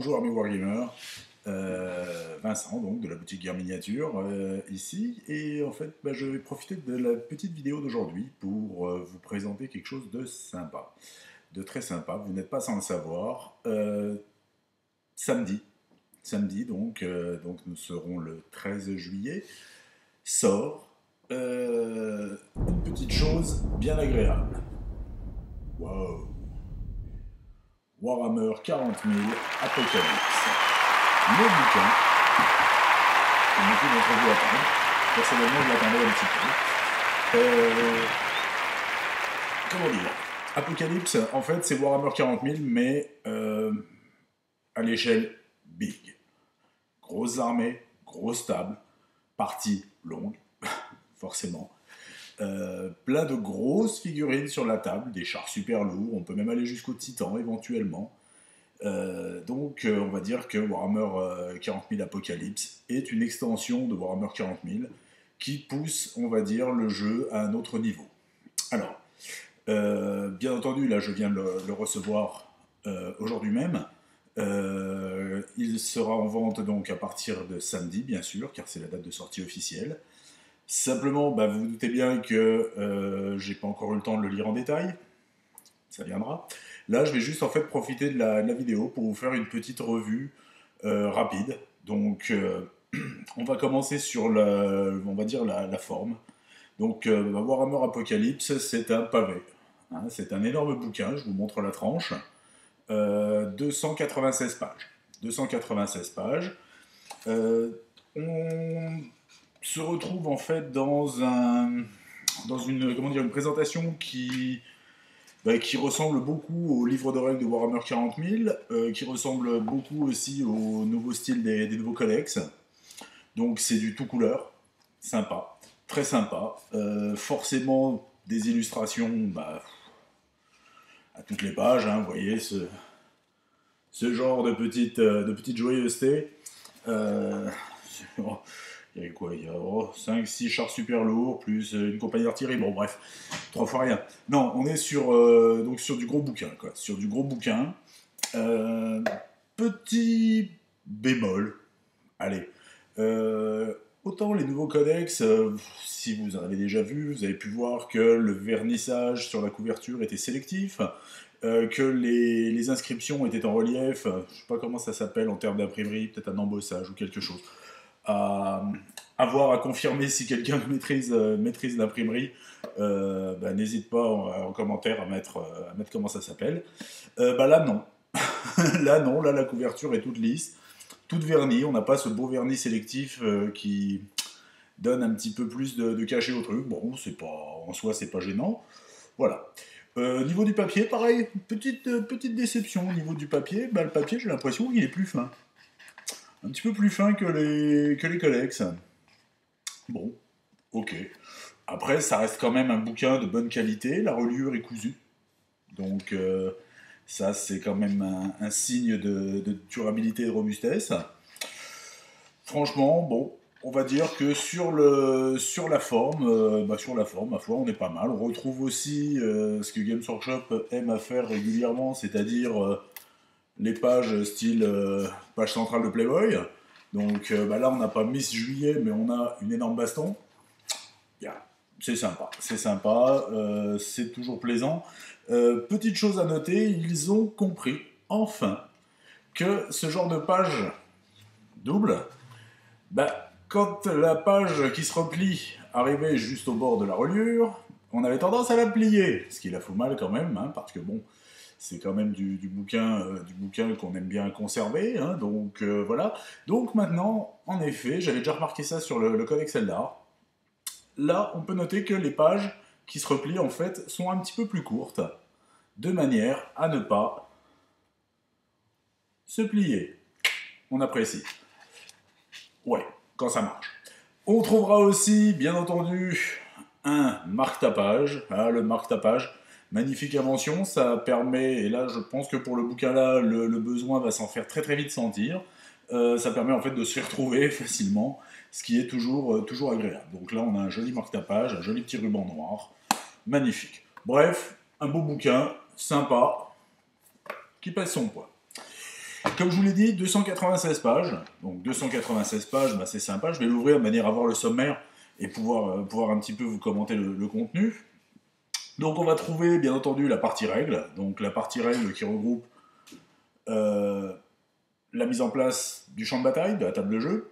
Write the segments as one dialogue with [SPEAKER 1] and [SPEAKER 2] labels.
[SPEAKER 1] Bonjour amis Wargamers, Vincent donc de la boutique Guerre Miniature ici, et en fait je vais profiter de la petite vidéo d'aujourd'hui pour vous présenter quelque chose de sympa, de très sympa, vous n'êtes pas sans le savoir. Samedi donc nous serons le 13 juillet, sort une petite chose bien agréable. Wow. Warhammer 40 000 Apocalypse. Le bouquin que beaucoup d'entre vous attendent. Personnellement, je l'attendais un petit peu. Comment dire, Apocalypse, en fait, c'est Warhammer 40 000, mais à l'échelle big. Grosse armée, grosse table, partie longue, forcément. Plein de grosses figurines sur la table, des chars super lourds, on peut même aller jusqu'au Titan éventuellement. On va dire que Warhammer 40 000 Apocalypse est une extension de Warhammer 40 000 qui pousse, on va dire, le jeu à un autre niveau. Alors, bien entendu, là je viens de le recevoir aujourd'hui même. Il sera en vente donc à partir de samedi, bien sûr, car c'est la date de sortie officielle. Simplement, vous vous doutez bien que j'ai pas encore eu le temps de le lire en détail. Ça viendra. Là, je vais juste en fait profiter de la vidéo pour vous faire une petite revue rapide. Donc, on va commencer sur on va dire la forme. Donc, Warhammer Apocalypse, c'est un pavé. Hein, c'est un énorme bouquin, je vous montre la tranche. 296 pages. 296 pages. On se retrouve en fait dans une présentation qui ressemble beaucoup au livre de règles de Warhammer 40 000, qui ressemble beaucoup aussi au nouveau style des nouveaux codex. Donc c'est du tout couleur, sympa, très sympa. Forcément des illustrations à toutes les pages, hein, vous voyez ce genre de petite joyeuseté. Il y a quoi? Il y a 5-6 chars super lourds, plus une compagnie d'artillerie, bon bref, 3 fois rien. Non, on est sur du gros bouquin, quoi. Sur du gros bouquin. Petit bémol, allez. Autant les nouveaux codex, si vous en avez déjà vu, vous avez pu voir que le vernissage sur la couverture était sélectif, que les inscriptions étaient en relief, je sais pas comment ça s'appelle en termes d'imprimerie, peut-être un embossage ou quelque chose. À voir, à confirmer si quelqu'un maîtrise l'imprimerie, n'hésite pas en commentaire à mettre comment ça s'appelle. Là non. Là non, là la couverture est toute lisse, toute vernie, on n'a pas ce beau vernis sélectif qui donne un petit peu plus de cachet au truc. Bon, en soi c'est pas gênant. Voilà. Niveau du papier, pareil, petite déception au niveau du papier. Le papier, j'ai l'impression qu'il est plus fin. Un petit peu plus fin que les codex. Bon, ok. Après, ça reste quand même un bouquin de bonne qualité, la reliure est cousue. Donc, ça, c'est quand même un signe de durabilité et de robustesse. Franchement, bon, on va dire que sur la forme, ma foi, on est pas mal. On retrouve aussi ce que Games Workshop aime à faire régulièrement, c'est-à-dire les pages style page centrale de Playboy. Donc là, on n'a pas Miss Juillet, mais on a une énorme baston. Yeah. C'est sympa, c'est toujours plaisant. Petite chose à noter, ils ont compris, enfin, que ce genre de page double, quand la page qui se replie arrivait juste au bord de la reliure, on avait tendance à la plier, ce qui la fout mal quand même, hein, parce que bon, c'est quand même du bouquin qu'on aime bien conserver, hein, donc voilà. Donc maintenant, en effet, j'avais déjà remarqué ça sur le Codex Eldar. Là, on peut noter que les pages qui se replient, en fait, sont un petit peu plus courtes, de manière à ne pas se plier. On apprécie. Ouais, quand ça marche. On trouvera aussi, bien entendu, un marque-tapage. Ah, le marque-tapage, magnifique invention, ça permet, et là je pense que pour le bouquin là, le besoin va s'en faire très très vite sentir. Ça permet en fait de se faire trouver facilement, ce qui est toujours agréable. Donc là on a un joli marque-tapage, un joli petit ruban noir, magnifique. Bref, un beau bouquin, sympa, qui pèse son poids. Comme je vous l'ai dit, 296 pages. Donc 296 pages, bah, c'est sympa. Je vais l'ouvrir de manière à voir le sommaire et pouvoir un petit peu vous commenter le contenu. Donc on va trouver bien entendu la partie règles. Donc la partie règles qui regroupe la mise en place du champ de bataille, de la table de jeu,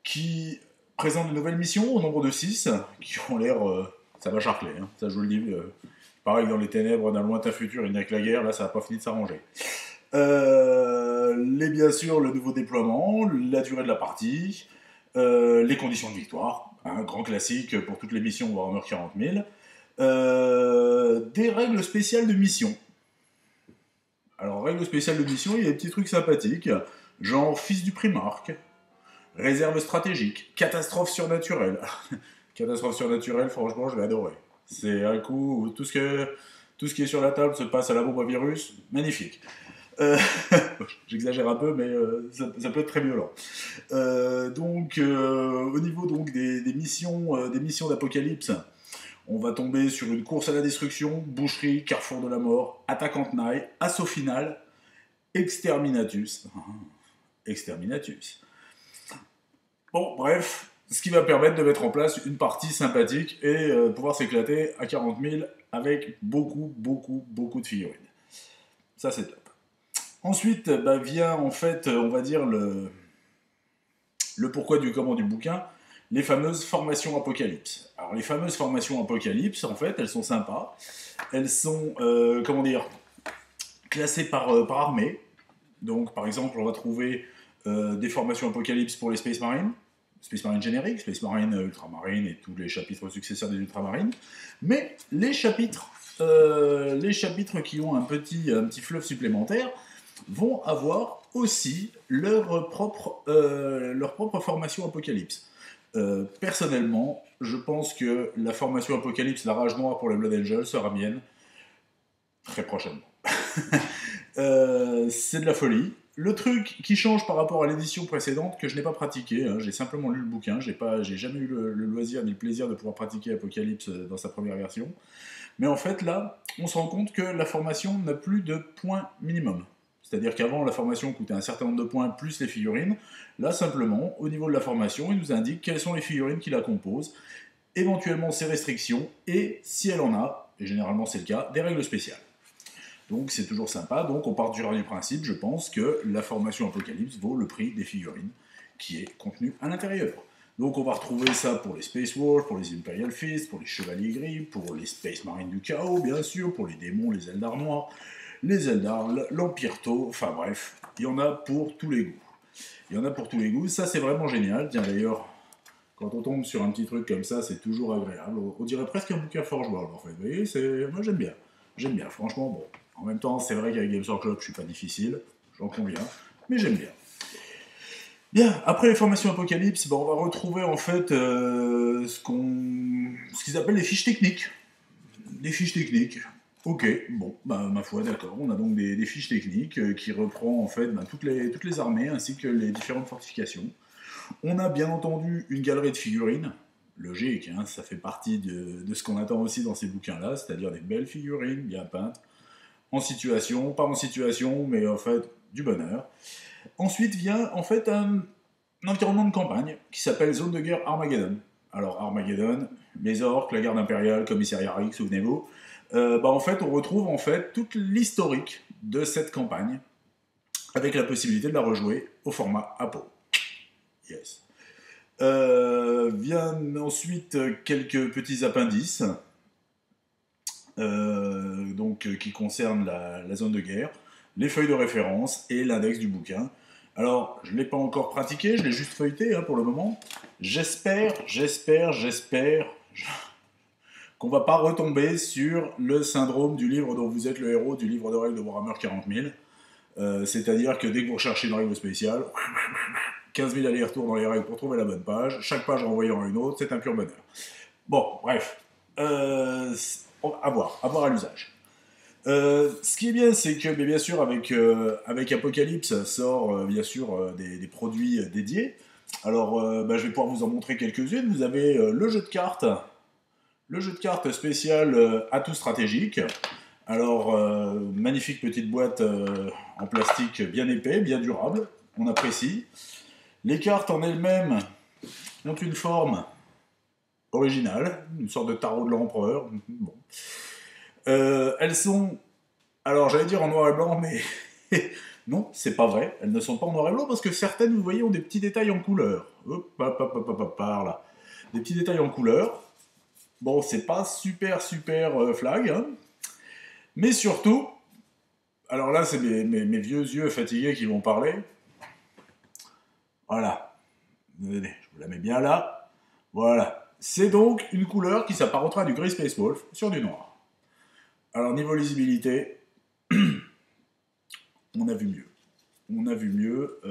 [SPEAKER 1] qui présente de nouvelles missions au nombre de 6, qui ont l'air... ça va charcler, hein, ça je vous le dis. Pareil que dans les ténèbres d'un lointain futur, il n'y a que la guerre, là ça n'a pas fini de s'arranger. Bien sûr, le nouveau déploiement, la durée de la partie, les conditions de victoire, un grand classique pour toutes les missions Warhammer 40 000, des règles spéciales de mission. Alors, règles spéciales de mission, il y a des petits trucs sympathiques, genre fils du Primarque, réserve stratégique, catastrophe surnaturelle. Catastrophe surnaturelle, franchement, je l'ai adoré. C'est un coup où tout ce qui est sur la table se passe à la bombe à virus, magnifique. J'exagère un peu, mais ça peut être très violent. Au niveau donc, des missions d'Apocalypse, on va tomber sur une course à la destruction, boucherie, carrefour de la mort, attaque en tenaille, assaut final, exterminatus. Exterminatus. Bon, bref, ce qui va permettre de mettre en place une partie sympathique et pouvoir s'éclater à 40 000 avec beaucoup de figurines. Ça, c'est top. Ensuite, vient en fait, on va dire, le pourquoi du comment du bouquin, les fameuses formations Apocalypse. Alors, les fameuses formations Apocalypse, en fait, elles sont sympas. Elles sont, classées par armée. Donc, par exemple, on va trouver des formations Apocalypse pour les Space Marines génériques, Space Marine, Ultramarine et tous les chapitres successeurs des Ultramarines. Mais les chapitres qui ont un petit fleuve supplémentaire vont avoir aussi leur propre formation Apocalypse. Personnellement, je pense que la formation Apocalypse, la rage noire pour les Blood Angels, sera mienne très prochainement. C'est de la folie. Le truc qui change par rapport à l'édition précédente, que je n'ai pas pratiqué, hein, j'ai simplement lu le bouquin, j'ai jamais eu le loisir ni le plaisir de pouvoir pratiquer Apocalypse dans sa première version. Mais en fait, là, on se rend compte que la formation n'a plus de points minimum. C'est-à-dire qu'avant, la formation coûtait un certain nombre de points plus les figurines. Là, simplement, au niveau de la formation, il nous indique quelles sont les figurines qui la composent, éventuellement ses restrictions, et si elle en a, et généralement c'est le cas, des règles spéciales. Donc c'est toujours sympa, donc on part du principe, je pense, que la formation Apocalypse vaut le prix des figurines qui est contenu à l'intérieur. Donc on va retrouver ça pour les Space Wolves, pour les Imperial Fists, pour les Chevaliers Gris, pour les Space Marines du Chaos, bien sûr, pour les démons, les Eldar Noirs, les Eldar, l'Empire Tau, enfin bref, il y en a pour tous les goûts. Ça c'est vraiment génial, tiens d'ailleurs, quand on tombe sur un petit truc comme ça, c'est toujours agréable. On dirait presque un bouquin Forge World en fait, vous voyez, moi j'aime bien, franchement, bon. En même temps, c'est vrai qu'avec Games Workshop, je suis pas difficile, j'en conviens, mais j'aime bien. Bien, après les formations Apocalypse, on va retrouver en fait ce qu'ils appellent les fiches techniques. Des fiches techniques. Ok, bon, ma foi, d'accord. On a donc des fiches techniques qui reprend en fait toutes les armées ainsi que les différentes fortifications. On a bien entendu une galerie de figurines. Logique, hein, ça fait partie de ce qu'on attend aussi dans ces bouquins-là, c'est-à-dire des belles figurines bien peintes, en situation, pas en situation, mais en fait du bonheur. Ensuite vient en fait un environnement de campagne qui s'appelle Zone de guerre Armageddon. Alors Armageddon, les orques, la garde impériale, commissariat Rick, souvenez-vous. En fait, on retrouve en fait toute l'historique de cette campagne avec la possibilité de la rejouer au format Apo. Yes. Viennent ensuite quelques petits appendices qui concernent la zone de guerre, les feuilles de référence et l'index du bouquin. Alors, je ne l'ai pas encore pratiqué, je l'ai juste feuilleté pour le moment. J'espère qu'on va pas retomber sur le syndrome du livre dont vous êtes le héros, du livre de règles de Warhammer 40 000. C'est-à-dire que dès que vous recherchez une règle spéciale, 15 000 allers-retours dans les règles pour trouver la bonne page, chaque page renvoyant à une autre, c'est un pur bonheur. Bon, bref. À voir à l'usage. Ce qui est bien, c'est que, bien sûr, avec Apocalypse sort bien sûr des produits dédiés. Alors, je vais pouvoir vous en montrer quelques-unes. Vous avez le jeu de cartes spécial atout stratégique. Alors, magnifique petite boîte en plastique bien épais, bien durable, on apprécie. Les cartes en elles-mêmes ont une forme originale, une sorte de tarot de l'empereur. Bon. Elles sont, alors j'allais dire en noir et blanc, mais non, c'est pas vrai. Elles ne sont pas en noir et blanc parce que certaines, vous voyez, ont des petits détails en couleur. Hop, hop, hop, hop, hop, par là. Des petits détails en couleur. Bon, c'est pas super flag, hein. Mais surtout, alors là, c'est mes vieux yeux fatigués qui vont parler. Voilà. Je vous la mets bien là. Voilà. C'est donc une couleur qui s'apparentera à du gris Space Wolf sur du noir. Alors, niveau lisibilité, on a vu mieux. On a vu mieux.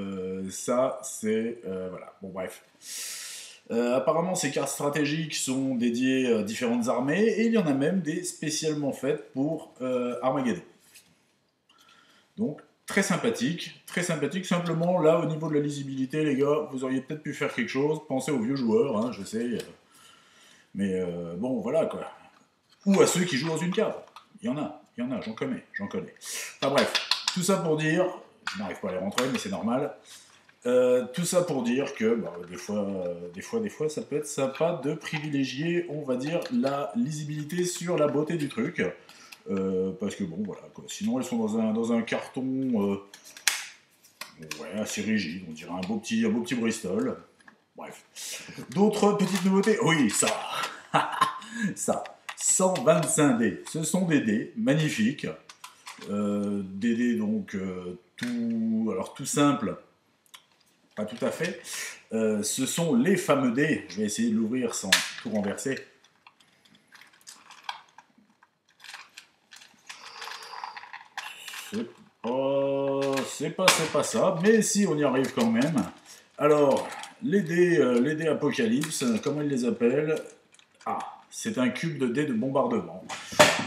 [SPEAKER 1] Ça, c'est... voilà. Bon, bref. Apparemment, ces cartes stratégiques sont dédiées à différentes armées, et il y en a même des spécialement faites pour Armageddon. Donc, très sympathique, très sympathique. Simplement, là, au niveau de la lisibilité, les gars, vous auriez peut-être pu faire quelque chose. Pensez aux vieux joueurs, hein, je sais. Mais bon, voilà, quoi. Ou à ceux qui jouent dans une cave. Il y en a, j'en connais. Enfin bref, tout ça pour dire, je n'arrive pas à les rentrer, mais c'est normal. Tout ça pour dire que bah, des fois, ça peut être sympa de privilégier, on va dire, la lisibilité sur la beauté du truc. Parce que bon, voilà, quoi. Sinon elles sont dans un carton ouais, assez rigide, on dirait un beau petit Bristol. Bref. D'autres petites nouveautés. Oui, ça. Ça. 125 dés. Ce sont des dés magnifiques. Des dés donc tout simple. Pas tout à fait. Ce sont les fameux dés. Je vais essayer de l'ouvrir sans tout renverser. C'est pas ça, mais si, on y arrive quand même. Alors, les dés Apocalypse, comment ils les appellent? Ah, c'est un cube de dés de bombardement,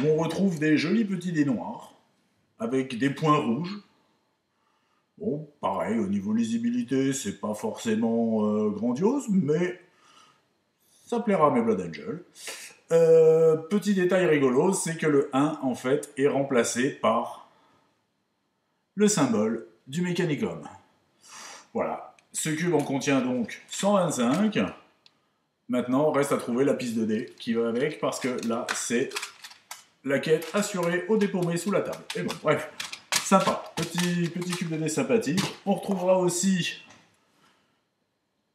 [SPEAKER 1] où on retrouve des jolis petits dés noirs, avec des points rouges. Bon, pareil, au niveau lisibilité, c'est pas forcément grandiose, mais ça plaira à mes Blood Angels. Petit détail rigolo, c'est que le 1, en fait, est remplacé par le symbole du Mechanicum. Voilà. Ce cube en contient donc 125. Maintenant, reste à trouver la piste de dés qui va avec, parce que là, c'est la quête assurée au dépaumé sous la table. Et bon, bref, sympa. Petit cube de dés sympathique. On retrouvera aussi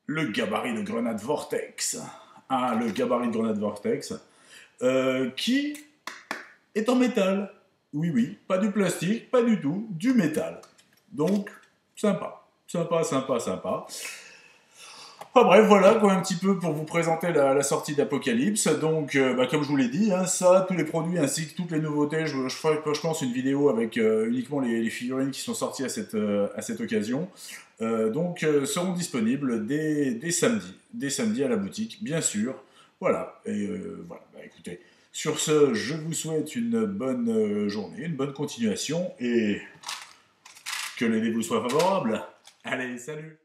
[SPEAKER 1] le gabarit de grenade Vortex. Ah, le gabarit de grenade Vortex, qui est en métal. Oui, oui, pas du plastique, pas du tout, du métal. Donc, sympa. Sympa. Enfin bref, voilà quoi un petit peu pour vous présenter la sortie d'Apocalypse. Donc, comme je vous l'ai dit, hein, ça, tous les produits ainsi que toutes les nouveautés, je ferai, je pense, une vidéo avec uniquement les figurines qui sont sorties à cette occasion. Seront disponibles dès samedi à la boutique, bien sûr. Voilà, et voilà, bah, écoutez, sur ce, je vous souhaite une bonne journée, une bonne continuation, et que les dés vous soient favorables. Allez, salut!